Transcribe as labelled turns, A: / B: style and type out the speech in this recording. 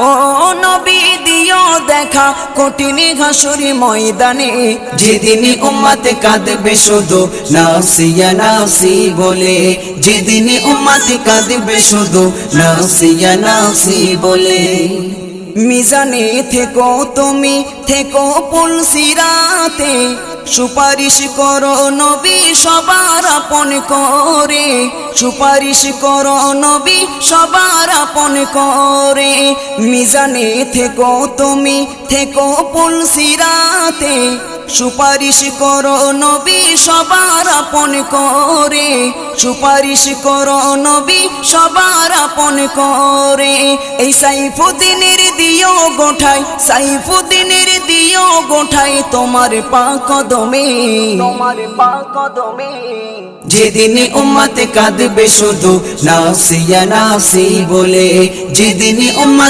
A: ও নবী দিও দেখা কঠিন হাসুরি ময়দানে,
B: যেদিন উম্মত কাঁদবে শুধু নাফসিয়া নাফসি বলে, যেদিন উম্মত কাঁদবে শুধু নাফসিয়া নাফসি বলে।
A: মিজানে থেকো তুমি থেকো পুলসিরাতে, সুপারিশ করো নবী সবার আপন করে, সুপারিশ করো নবী সবার আপন করে। মিজানে থেকো তুমি থেকো পুলসিরাতে, সুপারিশ করো নবী সবার আপন করে, সুপারিশ করো নবী সবার আপন করে। এই সাইফুদ্দিনের দিও গোঠাই, সাইফুদ্দিনের দিও গোঠাই তোমার পাক কদমে, তোমার পাক কদমে।
B: যেদিন উম্মত কাঁদবে শুধু নাফসিয়া নাফসি বলে, যেদিন উম্মত